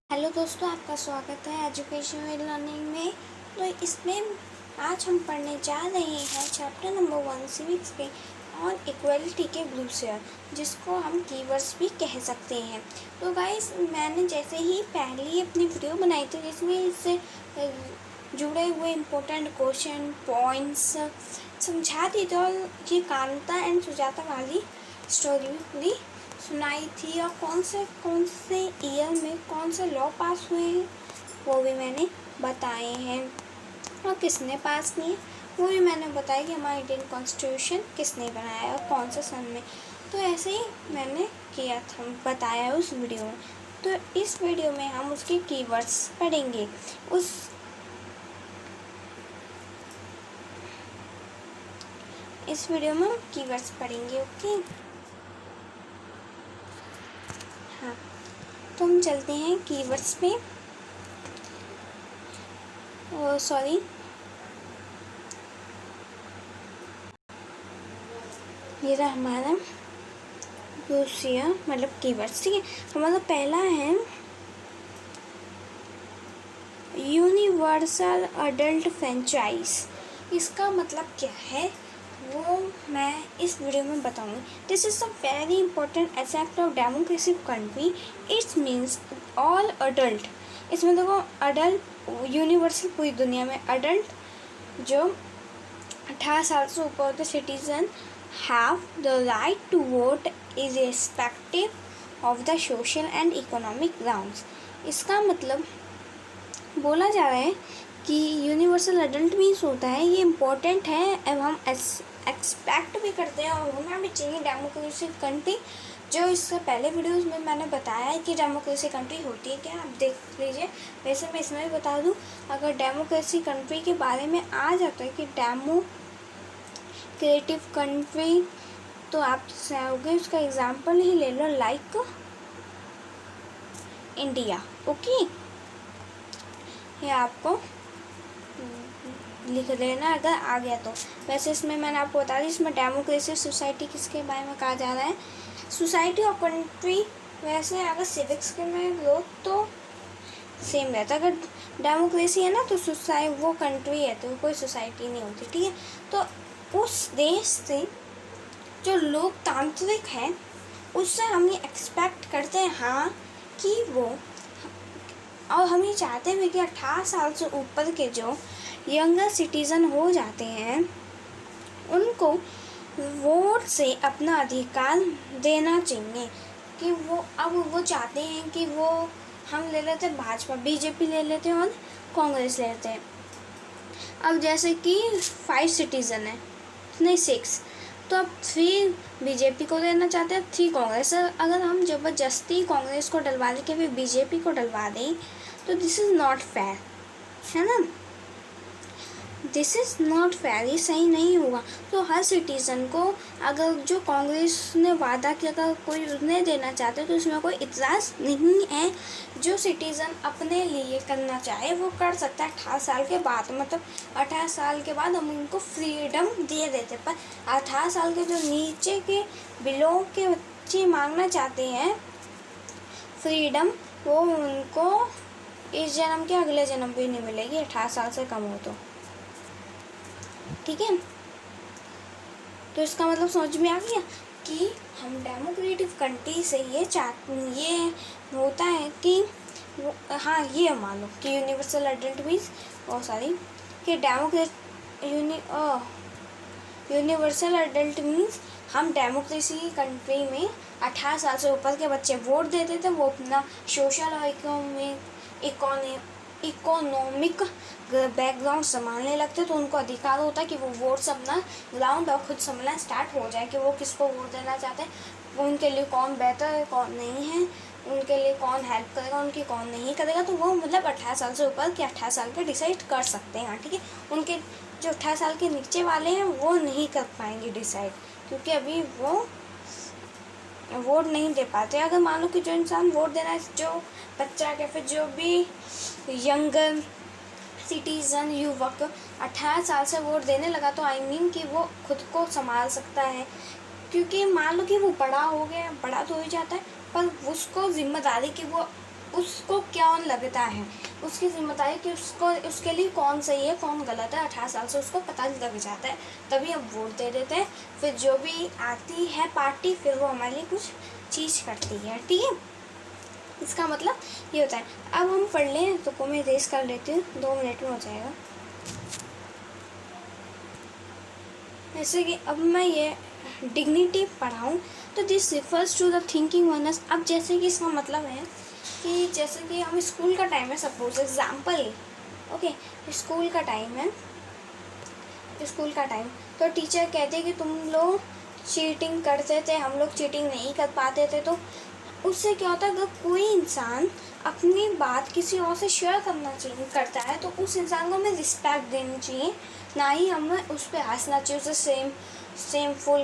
Hello दोस्तों, आपका स्वागत है एजुकेशन विद लर्निंग में। तो इसमें आज हम पढ़ने जा रहे हैं चैप्टर नंबर 1 सिविक्स पे और इक्वलिटी के ब्लू शेयर, जिसको हम कीवर्ड्स भी कह सकते हैं। तो गाइस, मैंने जैसे ही पहली अपनी वीडियो बनाई थी जिसमें इससे जुड़े हुए इम्पोर्टेंट क्वेश्चन पॉइंट्स समझा दी थी और ये कांता एंड सुजाता वाली स्टोरी भी पूरी सुनाई थी और कौन से ईयर में कौन से लॉ पास हुए हैं वो भी मैंने बताए हैं और किसने पास किए वो भी मैंने बताया कि हमारा इंडियन कॉन्स्टिट्यूशन किसने बनाया और कौन से सन में। तो ऐसे ही मैंने किया था, बताया उस वीडियो में। तो इस वीडियो में हम उसके कीवर्ड्स पढ़ेंगे। इस वीडियो में हम कीवर्ड्स पढ़ेंगे। ओके, हाँ, तो हम चलते हैं कीवर्ड्स पे। सॉरी, ये रहा हमारा मतलब कीवर्ड्स। ठीक है, हमारा पहला है यूनिवर्सल अडल्ट फ्रेंचाइज। इसका मतलब क्या है वो मैं इस वीडियो में बताऊंगी। This is a very important aspect of democracy country. It's means all adult. इसमें देखो, अडल्ट यूनिवर्सल पूरी दुनिया में अडल्ट जो 18 साल से ऊपर होते citizen have the right to vote irrespective of the social and economic grounds। इसका मतलब बोला जा रहा है कि यूनिवर्सल अडल्ट मीन्स होता है, ये इम्पोर्टेंट है एवं हम एक्सपेक्ट भी करते हैं और होना भी चाहिए डेमोक्रेसी कंट्री। जो इससे पहले वीडियोस में मैंने बताया है कि डेमोक्रेसी कंट्री होती है क्या, आप देख लीजिए। वैसे मैं इसमें भी बता दूं, अगर डेमोक्रेसी कंट्री के बारे में आ जाता है कि क्रिएटिव कंट्री, तो आप चाहोगे उसका एग्जाम्पल ही ले लो, लाइक इंडिया। ओके, ये आपको लिख लेना अगर आ गया तो। वैसे इसमें मैंने आपको बता दी, इसमें डेमोक्रेसी सोसाइटी किसके बारे में कहा जा रहा है, सोसाइटी और कंट्री। वैसे अगर सिविक्स के में लो तो सेम रहता है। अगर डेमोक्रेसी है ना तो वो कंट्री है, तो कोई सोसाइटी नहीं होती। ठीक है, तो उस देश से जो लोकतांत्रिक है उससे हम ये एक्सपेक्ट करते हैं, हाँ, कि वो, और हम ये चाहते हैं कि 18 साल से ऊपर के जो यंगर सिटीज़न हो जाते हैं उनको वोट से अपना अधिकार देना चाहिए। कि वो चाहते हैं कि वो, हम ले लेते हैं भाजपा, बीजेपी ले लेते हैं और कांग्रेस ले लेते हैं। अब जैसे कि 5 सिटीज़न है, नहीं 6, तो अब 3 बीजेपी को देना चाहते हैं, 3 कांग्रेस। अगर हम ज़बरदस्ती कांग्रेस को डलवा दें कि फिर बीजेपी को डलवा दें तो दिस इज़ नॉट फेयर, है ना। दिस इज़ नॉट फेयर, ये सही नहीं होगा। तो हर सिटीज़न को, अगर जो कांग्रेस ने वादा किया अगर कोई उन्हें देना चाहते तो उसमें कोई इतराज़ नहीं है। जो सिटीज़न अपने लिए करना चाहे वो कर सकता है 18 साल के बाद। मतलब 18 साल के बाद हम उनको फ्रीडम दे देते, पर 18 साल के जो नीचे के बिलो के बच्चे मांगना चाहते हैं फ्रीडम, वो उनको इस जन्म के अगले जन्म भी नहीं मिलेगी 18 साल से कम हो तो। ठीक है, तो इसका मतलब समझ में आ गया कि हम डेमोक्रेटिक कंट्री से ये होता है कि हाँ, ये मान लो कि यूनिवर्सल अडल्ट मीन्स कि यूनिवर्सल अडल्ट मीन्स हम डेमोक्रेसी की कंट्री में 18 साल से ऊपर के बच्चे वोट देते थे। वो अपना सोशल और इकोनॉमिक बैकग्राउंड संभालने लगते, तो उनको अधिकार होता है कि वो वोट से अपना ग्राउंड और खुद संभालना स्टार्ट हो जाए कि वो किसको वोट देना चाहते हैं, उनके लिए कौन बेहतर है कौन नहीं है, उनके लिए कौन हेल्प करेगा उनकी कौन नहीं करेगा। तो वो मतलब 18 साल से ऊपर के 18 साल के डिसाइड कर सकते हैं। ठीक है, उनके जो 18 साल के नीचे वाले हैं वो नहीं कर पाएंगे डिसाइड, क्योंकि अभी वो वोट नहीं दे पाते। अगर मान लो कि जो इंसान वोट देना है, जो बच्चा या फिर जो भी यंगर सिटीज़न युवक 18 साल से वोट देने लगा, तो कि वो खुद को संभाल सकता है। क्योंकि मान लो कि वो बड़ा हो गया, बड़ा तो हो ही जाता है, पर उसको जिम्मेदारी कि वो उसको क्या लगता है, उसकी जिम्मेदारी कि उसको उसके लिए कौन सही है कौन गलत है 18 साल से उसको पता लग जाता है, तभी हम वोट दे देते हैं। फिर जो भी आती है पार्टी फिर वो हमारे लिए कुछ चीज़ करती है, ठीक है। इसका मतलब ये होता है। अब हम पढ़ लें तो मैं रेस कर लेती हूँ, 2 मिनट में हो जाएगा। जैसे कि अब मैं ये डिग्निटी पढ़ाऊँ तो this refers to the thinking ones. अब जैसे कि इसका मतलब है कि जैसे कि हम स्कूल का टाइम है, सपोज एग्जाम्पल, ओके, स्कूल का टाइम है, स्कूल का टाइम, तो टीचर कहते कि तुम लोग चीटिंग करते थे, हम लोग चीटिंग नहीं कर पाते थे, तो उससे क्या होता है, अगर कोई इंसान अपनी बात किसी और से शेयर करता है तो उस इंसान को हमें रिस्पेक्ट देनी चाहिए, ना ही हमें उस पर हंसना चाहिए, उसे शेमफुल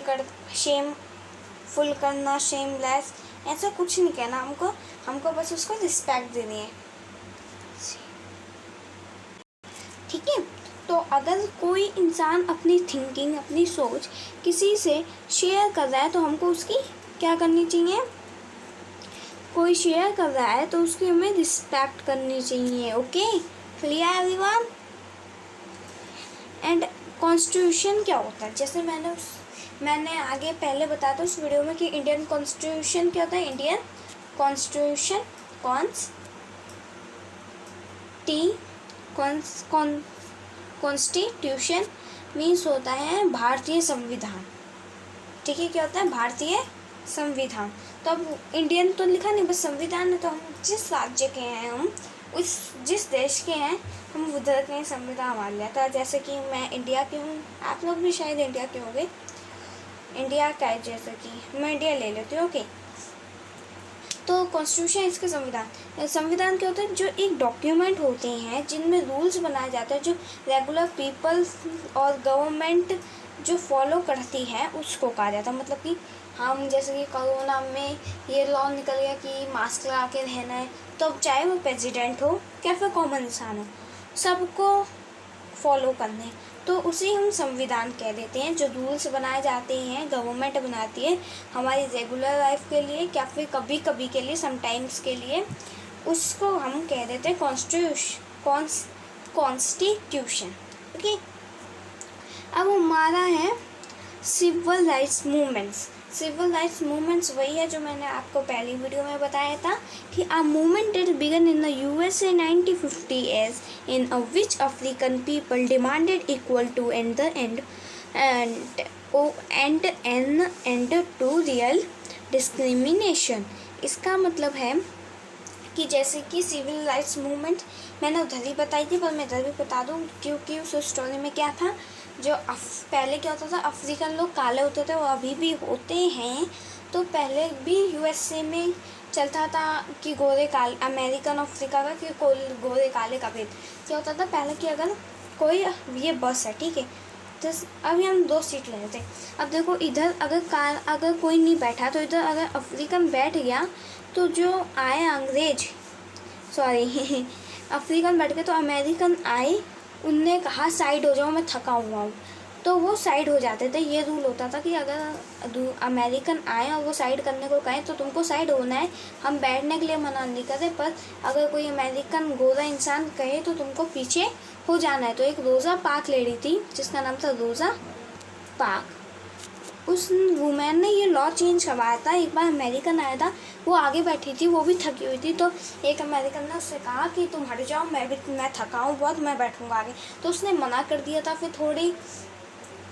करना, शेमलेस, ऐसा कुछ नहीं कहना हमको बस उसको रिस्पेक्ट देनी है, ठीक है। तो अगर कोई इंसान अपनी थिंकिंग, अपनी सोच किसी से शेयर कर रहा है तो हमको उसकी क्या करनी चाहिए, कोई शेयर कर रहा है तो उसकी हमें रिस्पेक्ट करनी चाहिए, okay, clear everyone. And constitution क्या होता है, जैसे मैंने आगे पहले बताया था उस वीडियो में कि इंडियन कॉन्स्टिट्यूशन क्या होता है। इंडियन कॉन्स्टिट्यूशन कॉन्स्टिट्यूशन मीन्स होता है भारतीय संविधान, ठीक है। क्या होता है, भारतीय संविधान। तो अब इंडियन तो लिखा नहीं, बस संविधान है, तो हम जिस राज्य के हैं, हम जिस देश के हैं हम उधर के संविधान हमारे लिया। तो जैसे कि मैं इंडिया की हूँ, आप लोग भी शायद इंडिया के होंगे, इंडिया का है, जैसे कि मैं इंडिया ले लेती हूँ, ओके। तो कॉन्स्टिट्यूशन इसके संविधान क्या होता है, जो एक डॉक्यूमेंट होते हैं जिनमें रूल्स बनाए जाते हैं, जो रेगुलर पीपल्स और गवर्नमेंट जो फॉलो करती है उसको कहा जाता है। मतलब कि हम जैसे कि कोरोना में ये लॉ निकल गया कि मास्क लगा के रहना है, तो अब चाहे वो प्रेसिडेंट हो या फिर कॉमन इंसान हो, सबको फॉलो करने, तो उसे हम संविधान कह देते हैं। जो रूल्स बनाए जाते हैं, गवर्नमेंट बनाती है हमारी रेगुलर लाइफ के लिए या फिर कभी कभी के लिए, समटाइम्स के लिए, उसको हम कह देते हैं कॉन्स्टिट्यूशन, ओके। अब हमारा है civil rights movements. Civil rights movements वही है जो मैंने आपको पहली वीडियो में बताया था कि a movement that began in the USA 1950 as in which African people demanded equal to and an end to real discrimination। इसका मतलब है कि जैसे कि सिविल राइट्स मूवमेंट मैंने उधर ही बताई थी, पर मैं इधर भी बता दूँ क्योंकि उस स्टोरी में क्या था, जो पहले क्या होता था, अफ्रीकन लोग काले होते थे, वो अभी भी होते हैं। तो पहले भी यूएसए में चलता था कि गोरे काले, अमेरिकन अफ्रीका का कि गोरे काले का भेद क्या होता था पहले कि अगर कोई, ये बस है, ठीक है, तो अभी हम 2 सीट ले लेते हैं। अब देखो इधर अगर कोई नहीं बैठा तो इधर अगर अफ्रीकन बैठ गया तो जो आए अंग्रेज, सॉरी अफ्रीकन बैठ गए तो अमेरिकन आए, उनने कहा साइड हो जाओ मैं थका हुआ हूँ, तो वो साइड हो जाते थे। ये रूल होता था कि अगर अमेरिकन आए और वो साइड करने को कहें तो तुमको साइड होना है, हम बैठने के लिए मना नहीं करते, पर अगर कोई अमेरिकन गोरा इंसान कहे तो तुमको पीछे हो जाना है। तो एक रोज़ा पार्क लेडी थी जिसका नाम था रोज़ा पार्क, उस वुमेन ने ये लॉ चेंज करवाया था। एक बार अमेरिकन आया था, वो आगे बैठी थी, वो भी थकी हुई थी, तो एक अमेरिकन ने उससे कहा कि तुम हट जाओ, मैं थका हूँ बहुत, मैं बैठूँगा आगे, तो उसने मना कर दिया था। फिर थोड़ी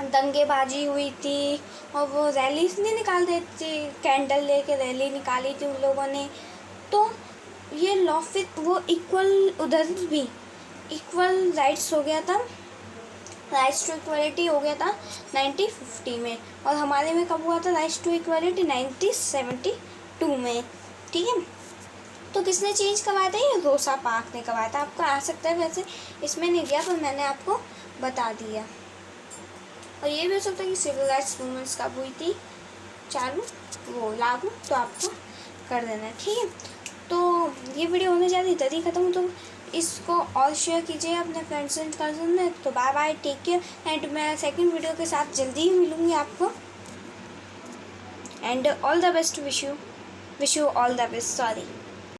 दंगेबाजी हुई थी और वो रैली नहीं निकाल देती, कैंडल लेके रैली निकाली थी उन लोगों ने। तो ये लॉ फिर वो इक्वल, उधर भी इक्वल राइट्स हो गया था, राइट्स टू इक्वलिटी हो गया था 1950 में, और हमारे में कब हुआ था राइट्स टू इक्वलिटी 1972 में, ठीक है। तो किसने चेंज करवाया था, ये रोज़ा पार्क ने करवाया था। आपको आ सकता है वैसे इसमें नहीं गया, पर मैंने आपको बता दिया। और ये भी हो सकता है कि सिविल राइट्स मूवमेंट्स कब हुई थी चालू, वो लागू, तो आपको कर देना है, ठीक है। तो ये वीडियो होने जा रही तभी ख़त्म, तो इसको और शेयर कीजिए अपने फ्रेंड्स एंड कज़न में। तो bye bye, take care, and मैं सेकंड वीडियो के साथ जल्दी ही मिलूँगी आपको, and all the best, wish you all the best, sorry.